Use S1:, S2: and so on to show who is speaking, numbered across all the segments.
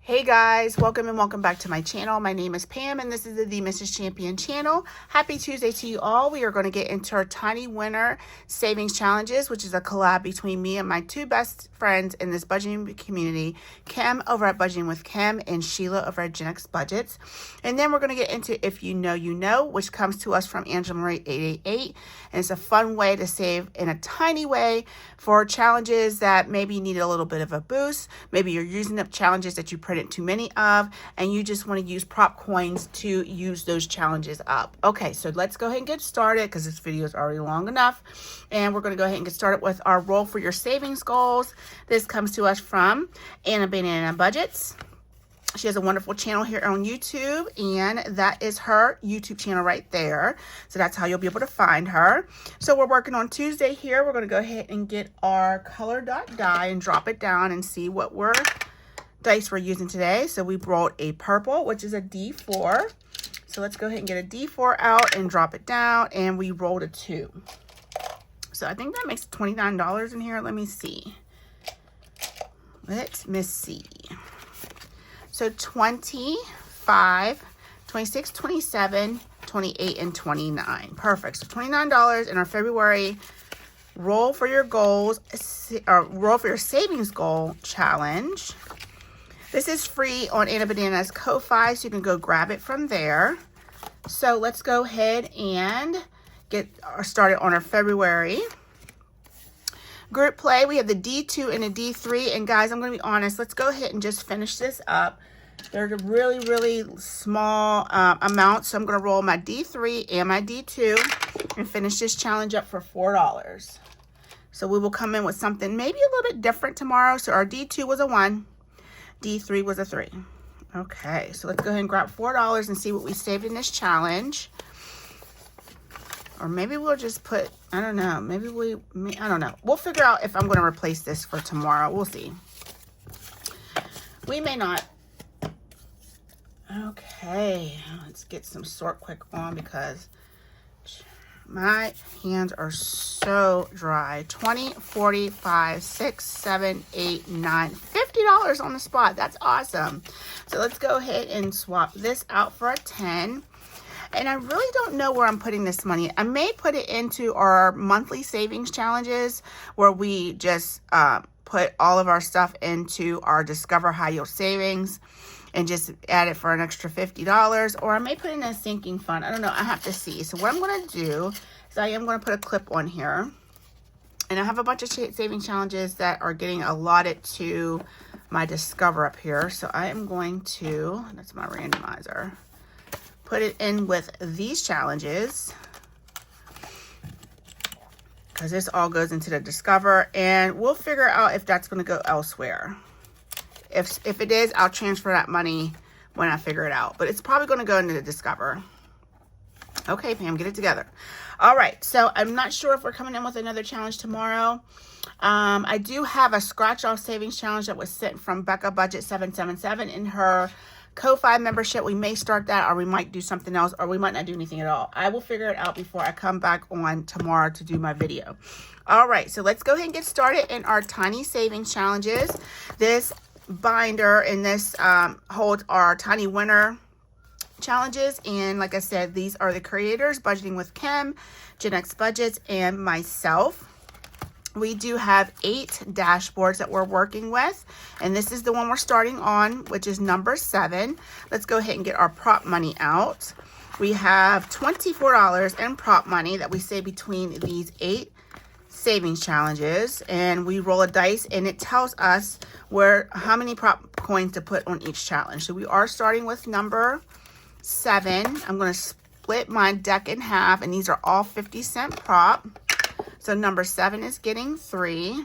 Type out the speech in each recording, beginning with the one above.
S1: Hey guys, welcome and welcome back to my channel. My name is Pam and this is the Mrs. Champion channel. Happy Tuesday to you all. We are going to get into our Tiny Winner Savings Challenges, which is a collab between me and my two best friends in this budgeting community, Kim over at Budgeting with Kim and Sheila over at Gen X Budgets. And then we're going to get into If You Know, You Know, which comes to us from Angela Marie 888. And it's a fun way to save in a tiny way for challenges that maybe need a little bit of a boost. Maybe you're using up challenges that you printed too many of and you just want to use prop coins to use those challenges up. Okay, so let's go ahead and get started because this video is already long enough, and we're going to go ahead and get started with our roll for your savings goals. This comes to us from Anna Banana Budgets. She has a wonderful channel here on YouTube, and that is her YouTube channel right there. So that's how you'll be able to find her. So we're working on Tuesday here. We're going to go ahead and get our color dot die and drop it down and see what dice we're using today. So we rolled a purple, which is a D4. So let's go ahead and get a D4 out and drop it down, and we rolled a 2. So I think that makes $29 in here. Let me see. Let me see. So 25, 26, 27, 28, and 29. Perfect. So $29 in our February roll for your goals, or roll for your savings goal challenge. This is free on Anna Banana's Ko-Fi, so you can go grab it from there. So let's go ahead and get started on our February group play. We have the D2 and a D3. And guys, I'm going to be honest, let's go ahead and just finish this up. They're really, really small amounts. So I'm going to roll my D3 and my D2 and finish this challenge up for $4. So we will come in with something maybe a little bit different tomorrow. So our D2 was a 1. D3 was a 3. Okay, so let's go ahead and grab $4 and see what we saved in this challenge. Or maybe we'll just put, I don't know, I don't know. We'll figure out if I'm going to replace this for tomorrow. We'll see. We may not. Okay, let's get some sort quick on because my hands are so dry. 20, 40, 5, 6, 7, 8, 9, $50 on the spot. That's awesome. So let's go ahead and swap this out for a 10. And I really don't know where I'm putting this money. I may put it into our monthly savings challenges where we just put all of our stuff into our Discover High Yield Savings and just add it for an extra $50, or I may put it in a sinking fund. I don't know. I have to see. So what I'm going to do is I am going to put a clip on here, and I have a bunch of saving challenges that are getting allotted to my Discover up here. So I am going to, that's my randomizer, put it in with these challenges because this all goes into the Discover, and we'll figure out if that's going to go elsewhere. If it is, I'll transfer that money when I figure it out. But it's probably going to go into the Discover. Okay, Pam, get it together. All right, so I'm not sure if we're coming in with another challenge tomorrow. I do have a scratch-off savings challenge that was sent from Becca Budget 777 in her Ko-Fi membership. We may start that, or we might do something else, or we might not do anything at all. I will figure it out before I come back on tomorrow to do my video. All right, so let's go ahead and get started in our tiny savings challenges. This binder in this holds our Tiny Winner challenges, and like I said, these are the creators: Budgeting with Kim, Gen X Budgets, and myself. We do have 8 dashboards that we're working with, and this is the one we're starting on, which is number 7. Let's go ahead and get our prop money out. We have $24 in prop money that we save between these 8 savings challenges, and we roll a dice and it tells us how many prop coins to put on each challenge. So we are starting with number 7. I'm going to split my deck in half, and these are all 50-cent prop. So number 7 is getting 3.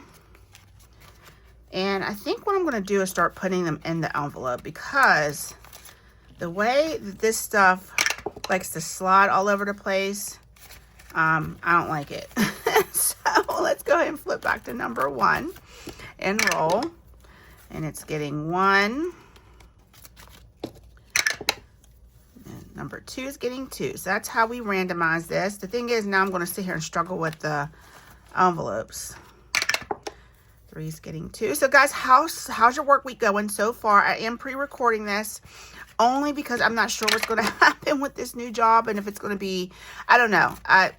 S1: And I think what I'm going to do is start putting them in the envelope, because the way that this stuff likes to slide all over the place, I don't like it. So let's go ahead and flip back to number 1 and roll. And it's getting 1. And number 2 is getting 2. So that's how we randomize this. The thing is, now I'm going to sit here and struggle with the envelopes. 3 is getting 2. So guys, how's your work week going so far? I am pre-recording this only because I'm not sure what's going to happen with this new job, and if it's going to be, I don't know.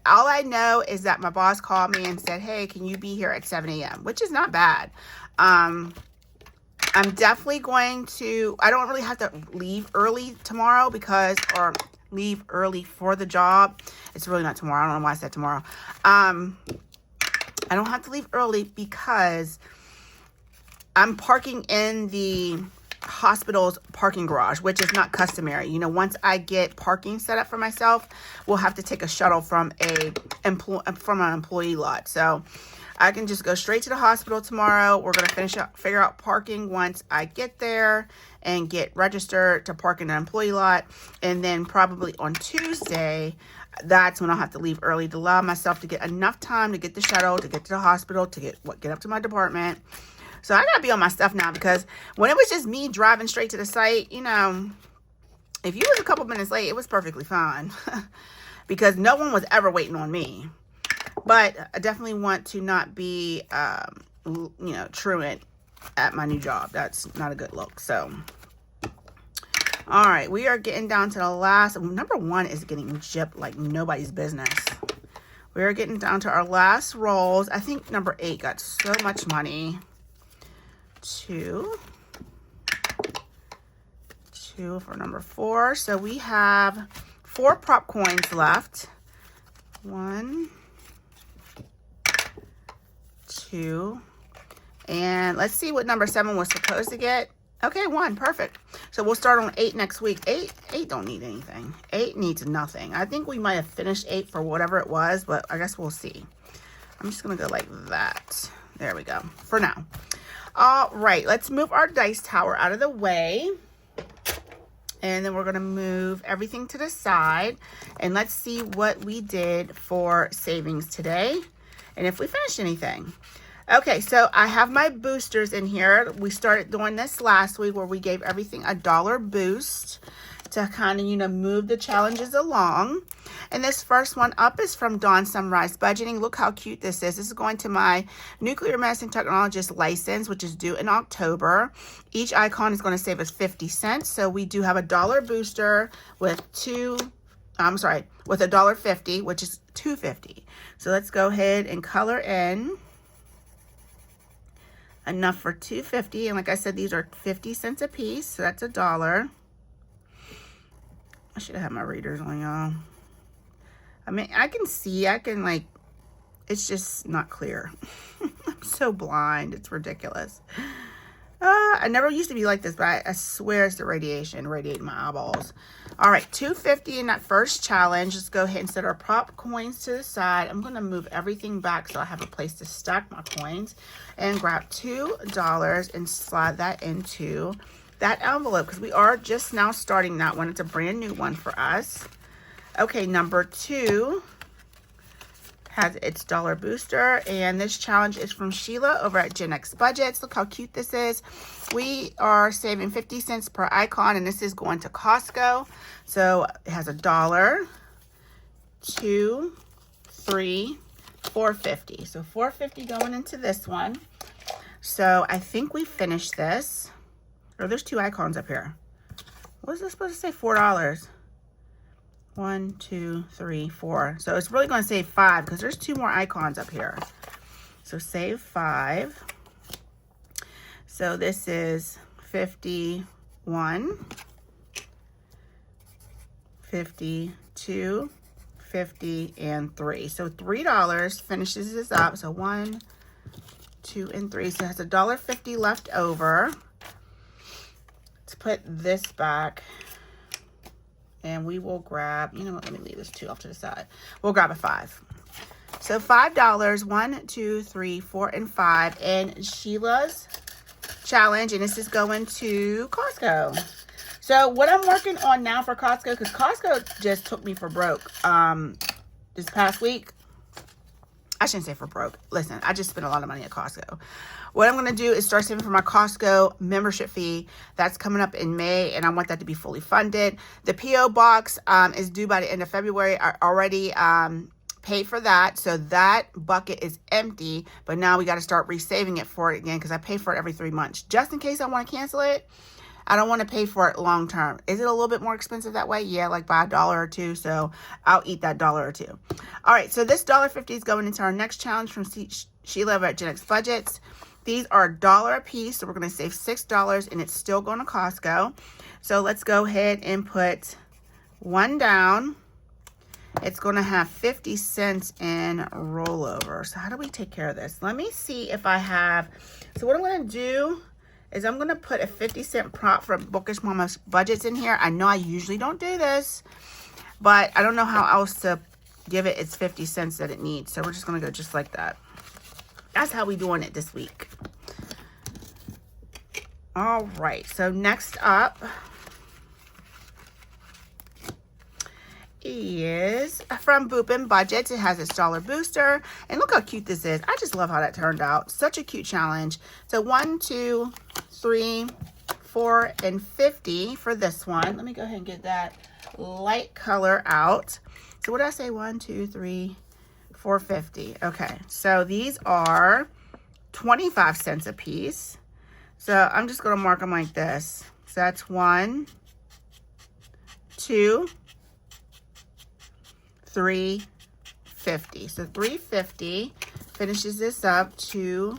S1: All I know is that my boss called me and said, hey, can you be here at 7 a.m., which is not bad. I'm definitely going to, I don't really have to leave early tomorrow or leave early for the job. It's really not tomorrow. I don't know why I said tomorrow. I don't have to leave early because I'm parking in the hospital's parking garage, which is not customary. You know, once I get parking set up for myself, we'll have to take a shuttle from an employee lot. So I can just go straight to the hospital tomorrow. We're going to figure out parking once I get there and get registered to park in an employee lot. And then probably on Tuesday, that's when I'll have to leave early to allow myself to get enough time to get the shuttle, to get to the hospital, to get up to my department. So I gotta be on my stuff now, because when it was just me driving straight to the site, you know, if you was a couple minutes late, it was perfectly fine because no one was ever waiting on me. But I definitely want to not be, you know, truant at my new job. That's not a good look. So, all right, we are getting down to the last. Number 1 is getting gypped like nobody's business. We are getting down to our last rolls. I think number 8 got so much money. 2 for number 4. So we have 4 prop coins left. 1, 2, and let's see what number 7 was supposed to get. Okay, 1, perfect. So we'll start on 8 next week. 8 don't need anything. 8 needs nothing. I think we might have finished 8 for whatever it was, but I guess we'll see. I'm just gonna go like that. There we go, for now. All right, let's move our dice tower out of the way. And then we're gonna move everything to the side. And let's see what we did for savings today, and if we finished anything. Okay, so I have my boosters in here. We started doing this last week where we gave everything a $1 boost to kind of, you know, move the challenges along. And this first one up is from Dawn Sunrise Budgeting. Look how cute this is. This is going to my nuclear medicine technologist license, which is due in October. Each icon is going to save us 50 cents. So we do have a $1 booster with with $1.50, which is $2.50. So let's go ahead and color in enough for $2.50. And like I said, these are 50 cents a piece. So that's $1. I should have had my readers on, y'all. I mean, I can like, it's just not clear. I'm so blind. It's ridiculous. I never used to be like this, but I swear it's the radiation radiating my eyeballs. All right, $2.50 in that first challenge. Let's go ahead and set our prop coins to the side. I'm going to move everything back so I have a place to stack my coins, and grab $2 and slide that into that envelope, because we are just now starting that one. It's a brand new one for us. Okay, number 2 has its $1 booster, and this challenge is from Sheila over at Gen X Budgets. Look how cute this is. We are saving 50 cents per icon, and this is going to Costco. So it has $1, 2, 3, $4.50. So $4.50 going into this one. So I think we finished this. Oh, there's 2 icons up here. What is this supposed to say? $4. 1, 2, 3, 4. So it's really going to save 5 because there's 2 more icons up here. So save 5. So this is 51, 52, 50, and 3. So $3 finishes this up. So 1, 2, and 3. So it has $1.50 left over. Let's put this back. And we will grab, you know what, let me leave this 2 off to the side. We'll grab a 5. So $5, 1, 2, 3, 4, and 5. And Sheila's challenge, and this is going to Costco. So what I'm working on now for Costco, because Costco just took me for broke this past week. I shouldn't say for broke. Listen, I just spent a lot of money at Costco. What I'm going to do is start saving for my Costco membership fee. That's coming up in May, and I want that to be fully funded. The P.O. box is due by the end of February. I already paid for that. So that bucket is empty, but now we got to start resaving it for it again because I pay for it every 3 months. Just in case I want to cancel it, I don't want to pay for it long term. Is it a little bit more expensive that way? Yeah, like by $1 or $2. So I'll eat that $1 or $2. All right, so this $1.50 is going into our next challenge from Sheila over at Gen X Budgets. These are $1 a piece, so we're going to save $6, and it's still going to Costco. So let's go ahead and put one down. It's going to have 50 cents in rollover. So how do we take care of this? Let me see if I have. So what I'm going to do is I'm going to put a 50-cent prop from Bookish Mama's Budgets in here. I know I usually don't do this, but I don't know how else to give it its 50 cents that it needs. So we're just going to go just like that. That's how we doing it this week. All right, so next up is from Boopin' Budgets. It has its dollar booster, and look how cute this is. I just love how that turned out. Such a cute challenge. So 1, 2, 3, 4, and 50 for this one. Let me go ahead and get that light color out. So what did I say? 1, 2, 3, 4, 50. Okay, so these are 25 cents a piece. So I'm just going to mark them like this. So that's 1, 2, 3, 50. So 350 finishes this up to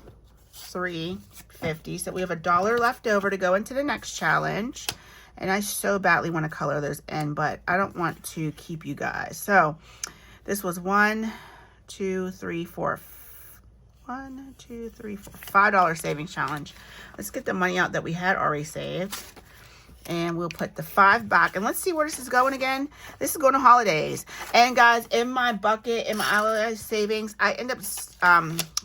S1: 350. So we have $1 left over to go into the next challenge. And I so badly want to color those in, but I don't want to keep you guys. So this was 1, 2, 3, 4. 1, 2, 3, 4. $5 savings challenge. Let's get the money out that we had already saved. And we'll put the 5 back. And let's see where this is going again. This is going to holidays. And guys, in my bucket, in my holiday savings, I end up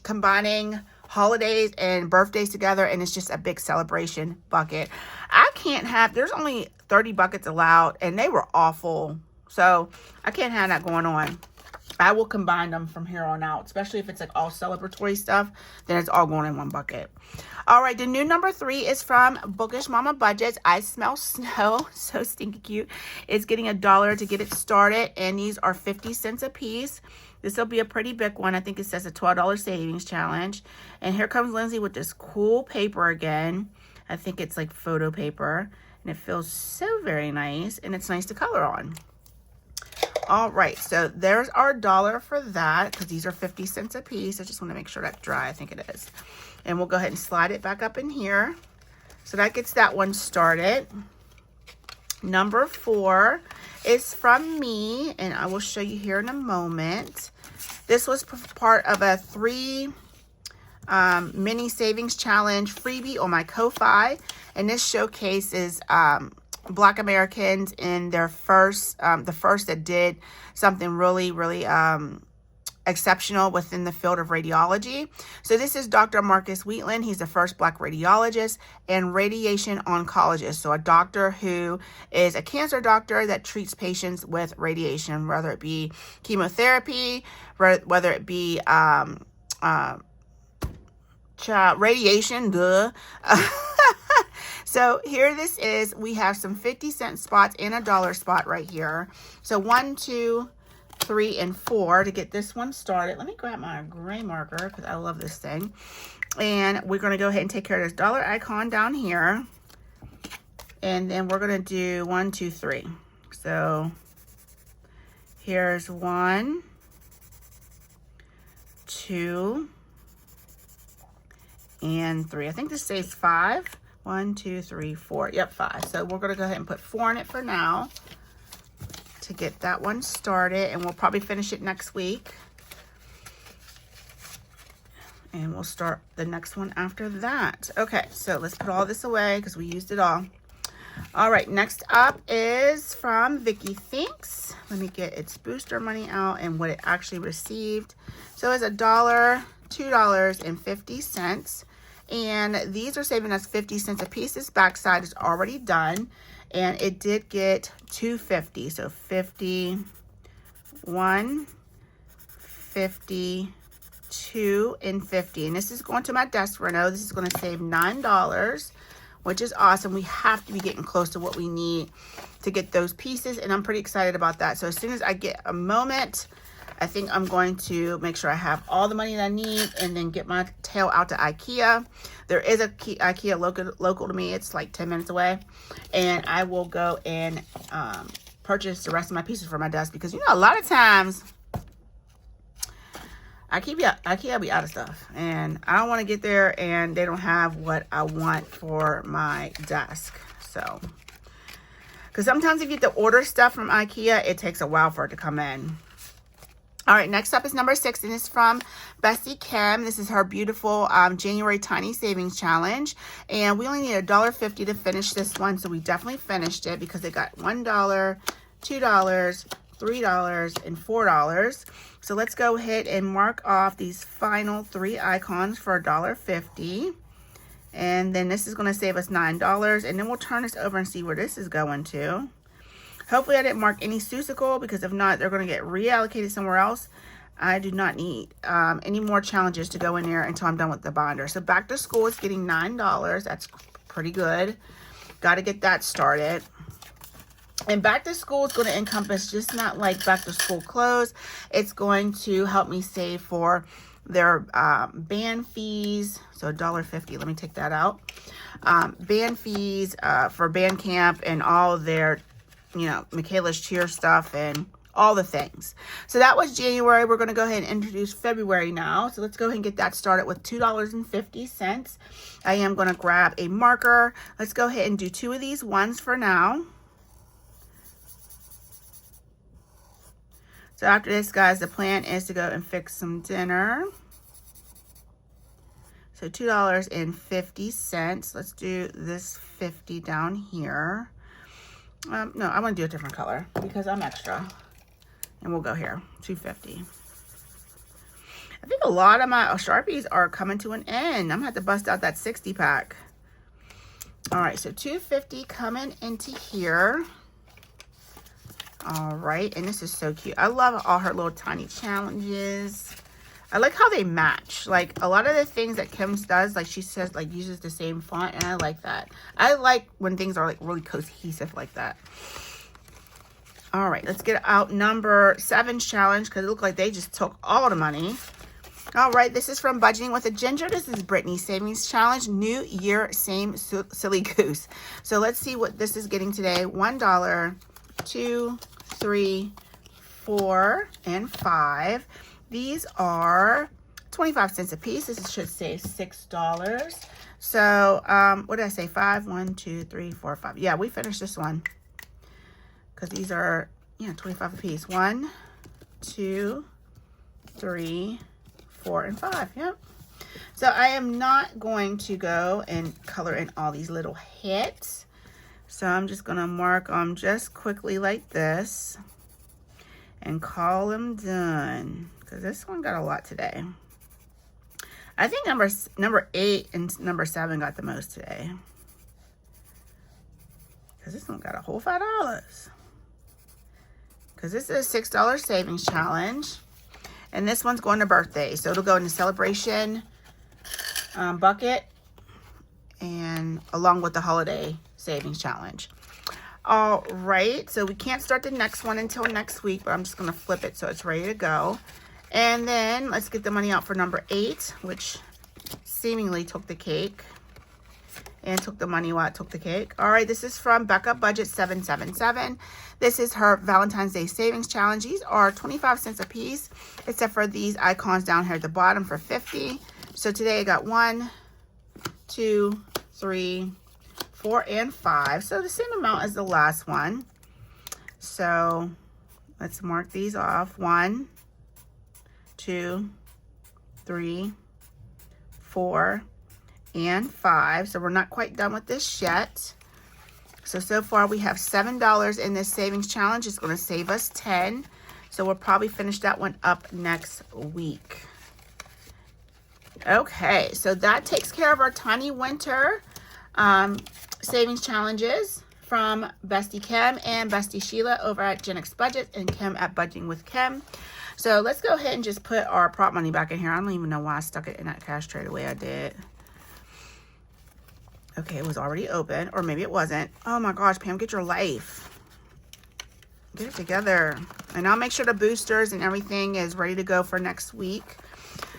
S1: combining holidays and birthdays together. And it's just a big celebration bucket. I can't have, there's only 30 buckets allowed. And they were awful. So I can't have that going on. I will combine them from here on out, especially if it's like all celebratory stuff, then it's all going in one bucket. All right, the new number 3 is from Bookish Mama Budgets. I Smell Snow, so stinky cute. It's getting $1 to get it started, and these are 50 cents a piece. This will be a pretty big one. I think it says a $12 savings challenge. And here comes Lindsay with this cool paper again. I think it's like photo paper, and it feels so very nice, and it's nice to color on. All right, so there's our $1 for that because these are 50 cents a piece. I just want to make sure that's dry. I think it is. And we'll go ahead and slide it back up in here. So that gets that one started. Number 4 is from me, and I will show you here in a moment. This was part of a 3 mini savings challenge freebie on my Ko-Fi, and this showcases Black Americans in their first, the first that did something really, really exceptional within the field of radiology. So this is Dr. Marcus Wheatland. He's the first Black radiologist and radiation oncologist. So a doctor who is a cancer doctor that treats patients with radiation, whether it be chemotherapy, whether it be radiation, duh. So here this is. We have some 50-cent spots and a $1 spot right here. So 1, 2, 3, and 4 to get this one started. Let me grab my gray marker because I love this thing. And we're going to go ahead and take care of this dollar icon down here. And then we're going to do 1, 2, 3. So here's 1, 2, and 3. I think this says 5. 1, 2, 3, 4. Yep, 5. So we're going to go ahead and put 4 in it for now to get that one started. And we'll probably finish it next week. And we'll start the next one after that. Okay, so let's put all this away because we used it all. All right, next up is from Vicky Thinks. Let me get its booster money out and what it actually received. So it's $1, $2.50. And these are saving us 50 cents a piece. This backside is already done. And it did get $2.50. So 51, 50, 2, and 50. And this is going to my desk reno. This is going to save $9, which is awesome. We have to be getting close to what we need to get those pieces. And I'm pretty excited about that. So as soon as I get a moment, I think I'm going to make sure I have all the money that I need and then get my tail out to IKEA. There is a IKEA local to me. It's like 10 minutes away. And I will go and purchase the rest of my pieces for my desk because, you know, a lot of times IKEA be out of stuff. And I don't want to get there and they don't have what I want for my desk. So, because sometimes if you get to order stuff from IKEA, it takes a while for it to come in. All right, next up is number 6, and it's from Bestie Kim. This is her beautiful January Tiny Savings Challenge. And we only need $1.50 to finish this one, so we definitely finished it because it got $1, $2, $3, and $4. So let's go ahead and mark off these final 3 icons for $1.50. And then this is going to save us $9. And then we'll turn this over and see where this is going to. Hopefully I didn't mark any Seussical because if not, they're going to get reallocated somewhere else. I do not need any more challenges to go in there until I'm done with the binder. So back to school is getting $9. That's pretty good. Got to get that started. And back to school is going to encompass just not like back to school clothes. It's going to help me save for their band fees. So $1.50. Let me take that out. Band fees for band camp and all their, you know, Michaela's cheer stuff and all the things. So that was January. We're going to go ahead and introduce February now. So let's go ahead and get that started with $2.50. I am going to grab a marker. Let's go ahead and do 2 of these ones for now. So after this, guys, the plan is to go and fix some dinner. So $2.50. Let's do this 50 down here. No, I want to do a different color because I'm extra. And we'll go here, $2.50. I think a lot of my Sharpies are coming to an end. I'm going to have to bust out that 60 pack. All right, so $2.50 coming into here. All right, and this is so cute. I love all her little tiny challenges. I like how they match. Like a lot of the things that Kim does, like she says, like uses the same font, and I like that. I like when things are like really cohesive like that. All right, let's get out number 7's challenge because it looked like they just took all the money. All right, this is from Budgeting with a Ginger. This is Brittany's Savings Challenge. New year, same silly goose. So let's see what this is getting today. $1, 2, 3, 4, and 5. These are 25 cents a piece. This should save $6. So, what did I say? 5, 1, 2, 3, 4, 5. Yeah, we finished this one. Because these are, 25 a piece. 1, 2, 3, 4, and 5. Yep. So, I am not going to go and color in all these little hits. So, I'm just going to mark them just quickly like this. And call them done. Because this one got a lot today. I think number 8 and number 7 got the most today. Because this one got a whole $5. Because this is a $6 savings challenge. And this one's going to birthday. So it'll go in the celebration bucket. And along with the holiday savings challenge. All right. So we can't start the next one until next week. But I'm just going to flip it so it's ready to go. And then let's get the money out for number 8, which seemingly took the cake. And took the money while it took the cake. All right, this is from Becca Budget 777. This is her Valentine's Day Savings Challenge. These are 25 cents a piece, except for these icons down here at the bottom for 50. So today I got 1, 2, 3, 4, and 5. So the same amount as the last one. So let's mark these off. 1, 2, 3, 4, and 5. So we're not quite done with this yet. So far we have $7 in this savings challenge. It's going to save us 10. So we'll probably finish that one up next week. Okay, so that takes care of our tiny winter savings challenges from Bestie Kim and Bestie Sheila over at Gen X Budget and Kim at Budgeting with Kim. So let's go ahead and just put our prop money back in here. I don't even know why I stuck it in that cash tray the way I did. Okay, it was already open, or maybe it wasn't. Oh my gosh, Pam, get your life. Get it together. And I'll make sure the boosters and everything is ready to go for next week.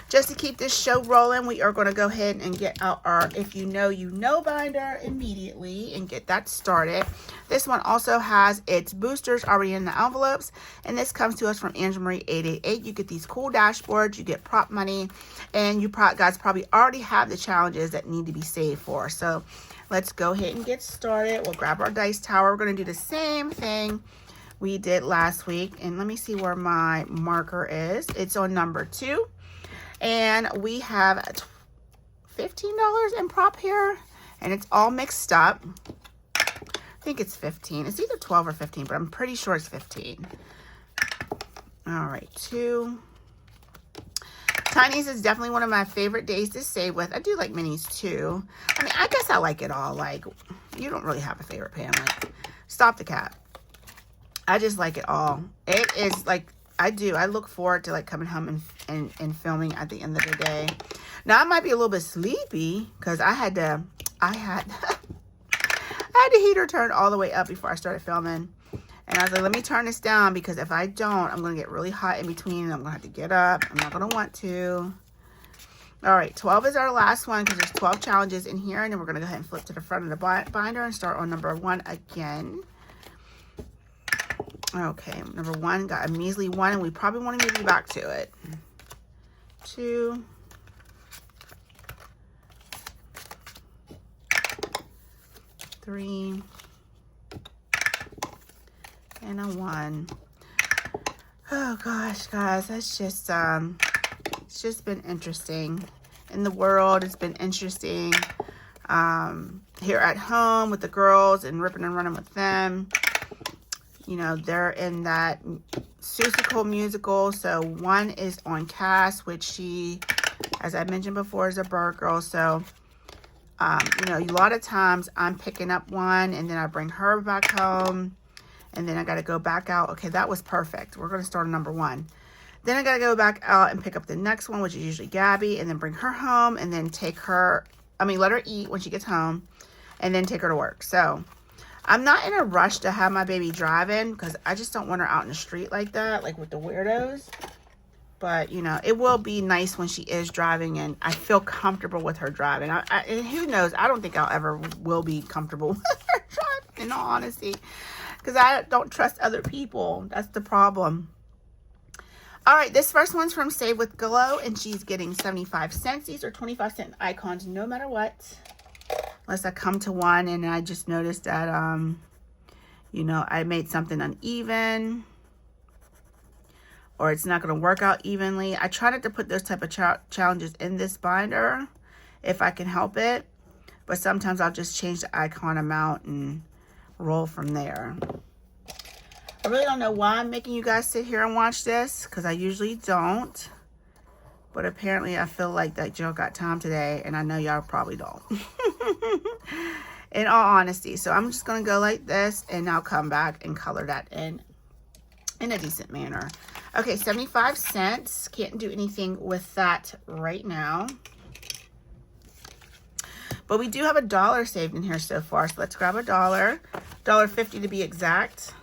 S1: Just to keep this show rolling, we are going to go ahead and get out our If You Know, You Know binder immediately and get that started. This one also has its boosters already in the envelopes. And this comes to us from Angela Marie 888. You get these cool dashboards, you get prop money, and you guys probably already have the challenges that need to be saved for. So let's go ahead and get started. We'll grab our dice tower. We're going to do the same thing we did last week. And let me see where my marker is. It's on number 2. And we have $15 in prop here, and it's all mixed up. I think it's 15. It's either 12 or 15, but I'm pretty sure it's 15. All right, 2. Tinies is definitely one of my favorite days to save with. I do like minis too. I mean, I guess I like it all. Like, you don't really have a favorite, Pam. Like, stop the cat. I just like it all. It is like, I look forward to like coming home and filming at the end of the day. Now I might be a little bit sleepy because I had the heater turned all the way up before I started filming. And I was like, let me turn this down because if I don't, I'm going to get really hot in between and I'm going to have to get up. I'm not going to want to. All right, 12 is our last one because there's 12 challenges in here. And then we're going to go ahead and flip to the front of the binder and start on number 1 again. Okay, number 1 got a measly 1, and we probably want to move you back to it. 2. 3. And a 1. Oh gosh, guys, that's just it's just been interesting in the world. It's been interesting here at home with the girls and ripping and running with them. You know, they're in that Susical musical. So 1 is on cast, which she, as I mentioned before, is a bird girl. So, you know, a lot of times I'm picking up 1 and then I bring her back home. And then I got to go back out. Okay, that was perfect. We're going to start on number 1. Then I got to go back out and pick up the next one, which is usually Gabby. And then bring her home and then let her eat when she gets home. And then take her to work. So I'm not in a rush to have my baby driving because I just don't want her out in the street like that, like with the weirdos. But, you know, it will be nice when she is driving and I feel comfortable with her driving. And who knows? I don't think I'll ever will be comfortable with her driving, in all honesty, because I don't trust other people. That's the problem. All right, this first one's from Save with Glow, and she's getting 75 cents. These are 25-cent icons no matter what. Unless I come to one and I just noticed that, you know, I made something uneven. Or it's not going to work out evenly. I try not to put those type of challenges in this binder if I can help it. But sometimes I'll just change the icon amount and roll from there. I really don't know why I'm making you guys sit here and watch this. Because I usually don't. But apparently I feel like that Joe got time today. And I know y'all probably don't. In all honesty. So I'm just going to go like this. And I'll come back and color that in a decent manner. Okay, 75 cents. Can't do anything with that right now. But we do have $1 saved in here so far. So let's grab $1. $1.50 to be exact.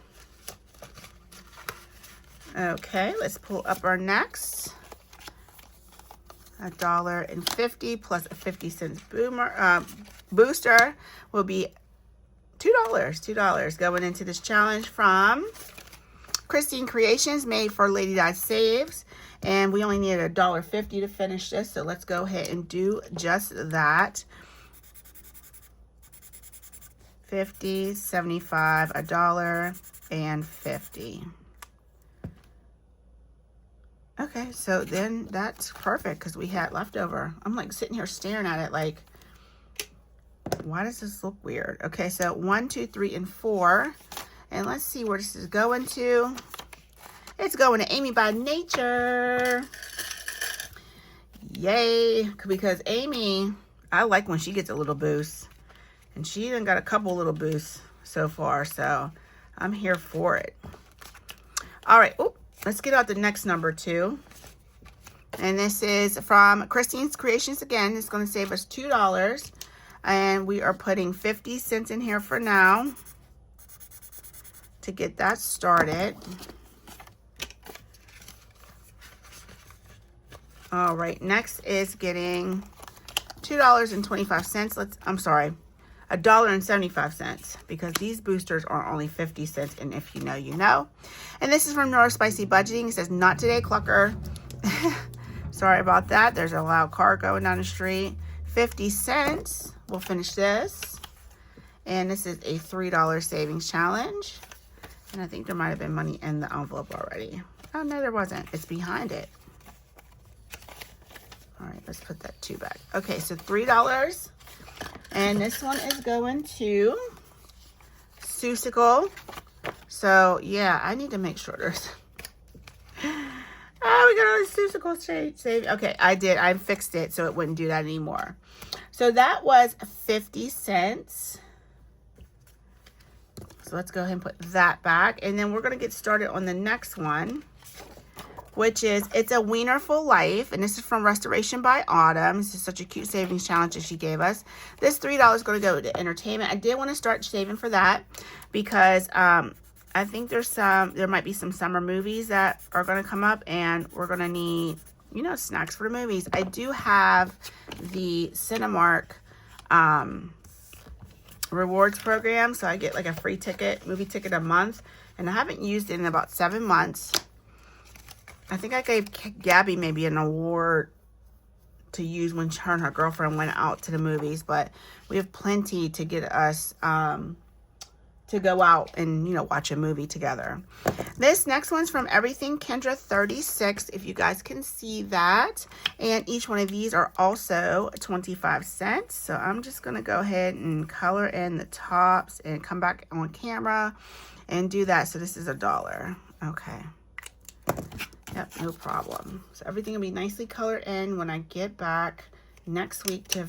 S1: Okay, let's pull up our next. $1.50 plus a 50 cents booster will be $2. $2 going into this challenge from Christine Creations, made for Lady Di Saves. And we only needed $1.50 to finish this. So let's go ahead and do just that. 50, 75, $1, and 50. Okay, so then that's perfect because we had leftover. I'm like sitting here staring at it like, why does this look weird? Okay, so 1, 2, 3, and 4. And let's see where this is going to. It's going to Amy by Nature. Yay. Because Amy, I like when she gets a little boost. And she done got a couple little boosts so far. So I'm here for it. All right. Ooh, let's get out the next number 2. And this is from Christine's Creations again. It's going to save us $2. And we are putting 50 cents in here for now. to get that started. All right, next is getting $2.25. I'm sorry, $1.75, because these boosters are only 50 cents, and if you know, you know. And this is from Nora Spicy Budgeting. It says, not today, Clucker. Sorry about that. There's a loud car going down the street. 50 cents. We'll finish this. And this is a $3 savings challenge. And I think there might have been money in the envelope already. Oh, no, there wasn't. It's behind it. All right, let's put that 2 back. Okay, so $3. And this one is going to Seussical. So, yeah, I need to make sure there's... Oh, we got all the Seussical save. Okay, I did. I fixed it so it wouldn't do that anymore. So that was 50 cents. So let's go ahead and put that back. And then we're going to get started on the next one, which is, it's a Wiener for Life. And this is from Restoration by Autumn. This is such a cute savings challenge that she gave us. This $3 is going to go to entertainment. I did want to start saving for that because I think there might be some summer movies that are going to come up, and we're going to need, you know, snacks for the movies. I do have the Cinemark rewards program, so I get like a free movie ticket a month, and I haven't used it in about 7 months. I think I gave Gabby maybe an award to use when her and her girlfriend went out to the movies, but we have plenty to get us to go out and, you know, watch a movie together. This next one's from Everything Kendra 36, if you guys can see that. And each one of these are also 25 cents. So I'm just going to go ahead and color in the tops and come back on camera and do that. So this is $1. Okay. Yep, no problem. So everything will be nicely colored in when I get back next week to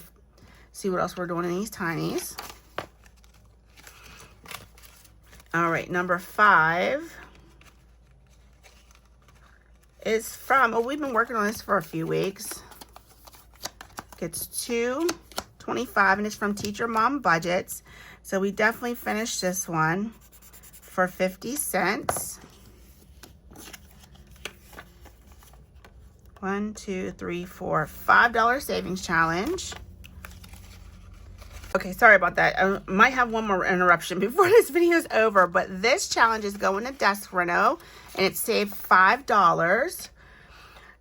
S1: see what else we're doing in these tinies. All right, number 5 is from, we've been working on this for a few weeks. It's $2.25, and it's from Teacher Mom Budgets. So we definitely finished this one for 50 cents. 1, 2, 3, 4, $5 savings challenge. Okay, sorry about that. I might have one more interruption before this video is over, but this challenge is going to Desk Reno, and it saved $5.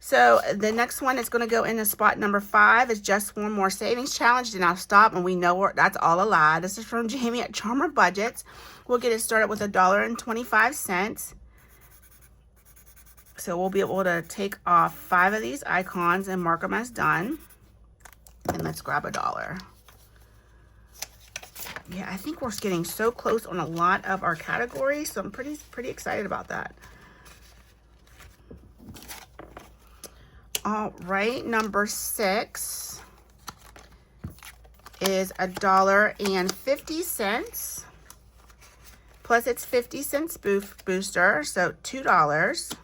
S1: So the next one is going to go into spot number 5. It's just one more savings challenge. Then I'll stop, and we know that's all a lie. This is from Jamie at Charmer Budgets. We'll get it started with $1.25. So we'll be able to take off 5 of these icons and mark them as done. And let's grab $1. Yeah, I think we're getting so close on a lot of our categories, so I'm pretty excited about that. All right, number 6 is $1.50. Plus it's 50 cents booster, so $2.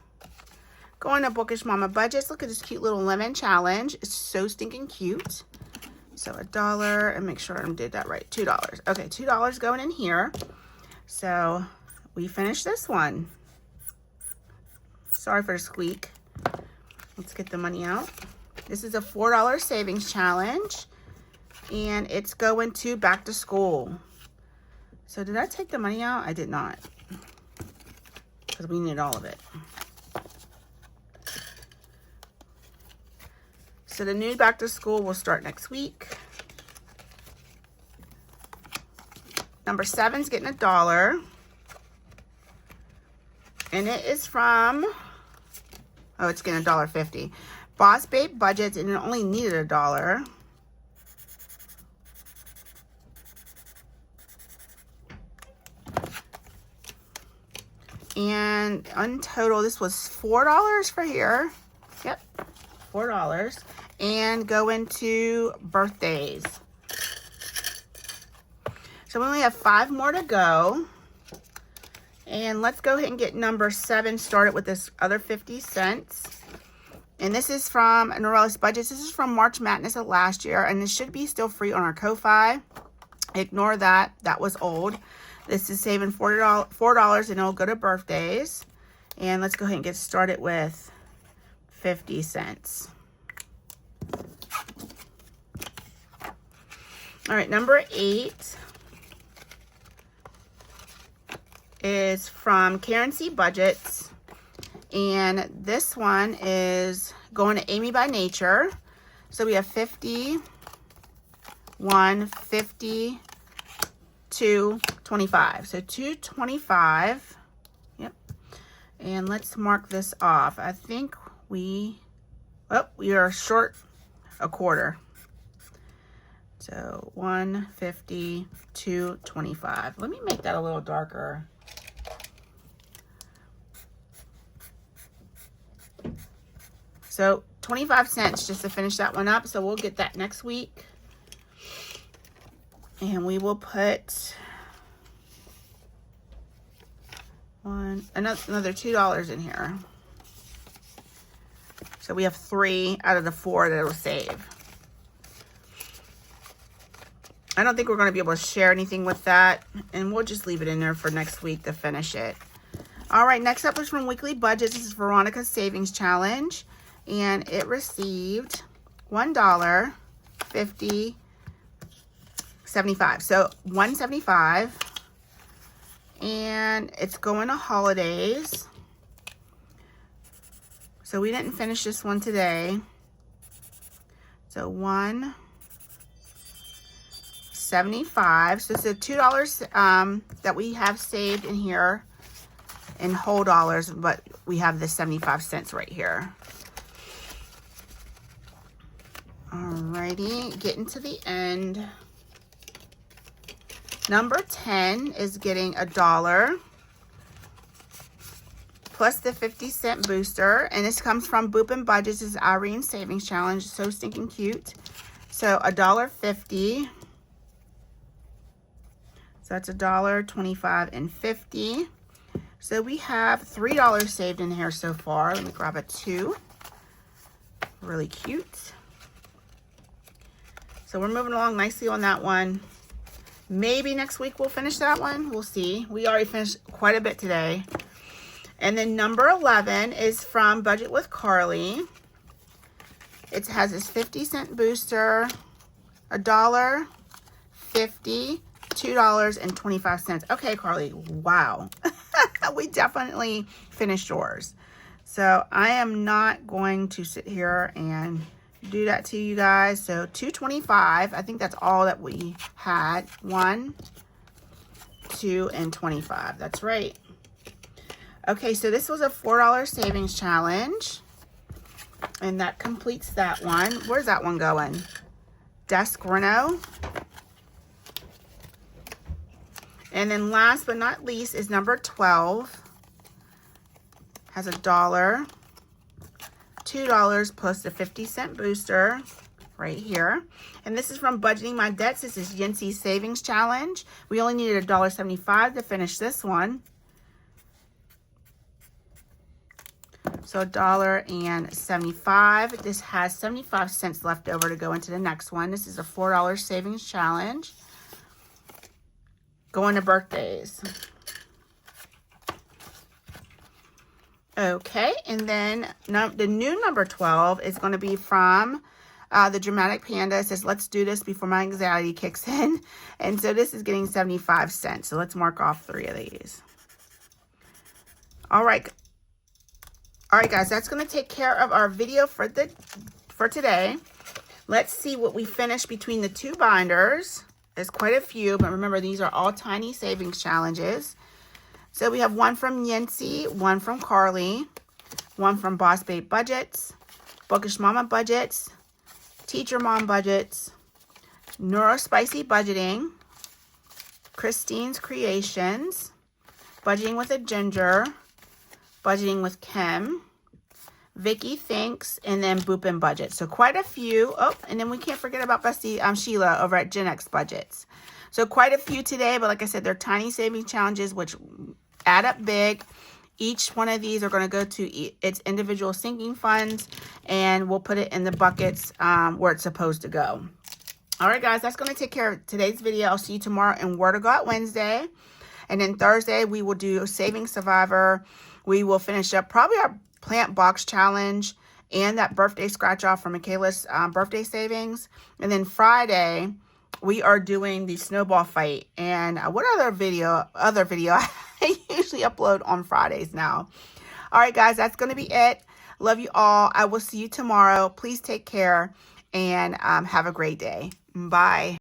S1: Going to Bookish Mama Budgets. Look at this cute little lemon challenge. It's so stinking cute. So $1, and make sure I did that right. $2. Okay, $2 going in here. So we finished this one. Sorry for the squeak. Let's get the money out. This is a $4 savings challenge, and it's going to back to school. So did I take the money out? I did not, because we need all of it. So the new back to school will start next week. Number 7 is getting $1. And it is from, oh, it's getting $1.50. Boss Babe Budgets, and it only needed $1. And in total, this was $4 for here. Yep, $4. And go into birthdays. So we only have 5 more to go. And let's go ahead and get number 7 started with this other 50 cents. And this is from Norella's Budgets. This is from March Madness of last year, and this should be still free on our Ko-Fi. Ignore that. That was old. This is saving $4 and it'll go to birthdays. And let's go ahead and get started with 50 cents. All right, number 8 is from Carnegie Budgets. And this one is going to Amy by Nature. So we have 50, 1, 50, 2, 25. So 225. Yep. And let's mark this off. I think we are short a quarter. So 150, 225. Let me make that a little darker. So 25 cents just to finish that one up. So we'll get that next week. And we will put another $2 in here. So we have 3 out of the 4 that it'll save. I don't think we're going to be able to share anything with that. And we'll just leave it in there for next week to finish it. All right, next up is from Weekly Budgets. This is Veronica's Savings Challenge. And it received $1, 50, 75. So $1.75. And it's going to holidays. So we didn't finish this one today. So $1.75. So it's the $2 that we have saved in here in whole dollars, but we have the 75 cents right here. Alrighty, getting to the end. Number 10 is getting $1 plus the 50-cent booster, and this comes from Boop and Budgets. This is Irene Savings Challenge. So stinking cute. So $1.50. So that's $1.25 and 50. So we have $3 saved in here so far. Let me grab a 2. Really cute. So we're moving along nicely on that one. Maybe next week we'll finish that one. We'll see. We already finished quite a bit today. And then number 11 is from Budget with Carly. It has this 50-cent booster, $1, 50, $2.25. Okay, Carly. Wow. We definitely finished yours. So I am not going to sit here and do that to you guys. So $2.25. I think that's all that we had. 1, 2, and 25. That's right. Okay, so this was a $4 savings challenge. And that completes that one. Where's that one going? Desk Reno. And then last but not least is number 12. Has $1, $2 plus the 50-cent booster right here. And this is from Budgeting My Debts. This is Yancey's Savings Challenge. We only needed $1.75 to finish this one. So $1.75. This has 75 cents left over to go into the next one. This is a $4 savings challenge. Going to birthdays. Okay, and then the new number 12 is going to be from the Dramatic Panda. It says, let's do this before my anxiety kicks in. And so this is getting 75 cents. So let's mark off 3 of these. All right, guys, that's going to take care of our video for today. Let's see what we finished between the 2 binders. There's quite a few, but remember, these are all tiny savings challenges. So we have one from Yancey, one from Carly, one from Boss Babe Budgets, Bookish Mama Budgets, Teacher Mom Budgets, Neurospicy Budgeting, Christine's Creations, Budgeting with a Ginger, Budgeting with Kim, Vicky Thinks, and then Boop and Budget. So quite a few. Oh, and then we can't forget about Bestie Sheila over at Gen X Budgets. So quite a few today, but like I said, they're tiny saving challenges which add up big. Each one of these are going to go to its individual sinking funds, and we'll put it in the buckets where it's supposed to go. All right, guys, that's going to take care of today's video. I'll see you tomorrow in Word of God Wednesday. And then Thursday, we will do Saving Survivor. We will finish up probably our plant box challenge and that birthday scratch off for Michaela's birthday savings. And then Friday, we are doing the snowball fight. And what other video I usually upload on Fridays now. All right, guys, that's going to be it. Love you all. I will see you tomorrow. Please take care and have a great day. Bye.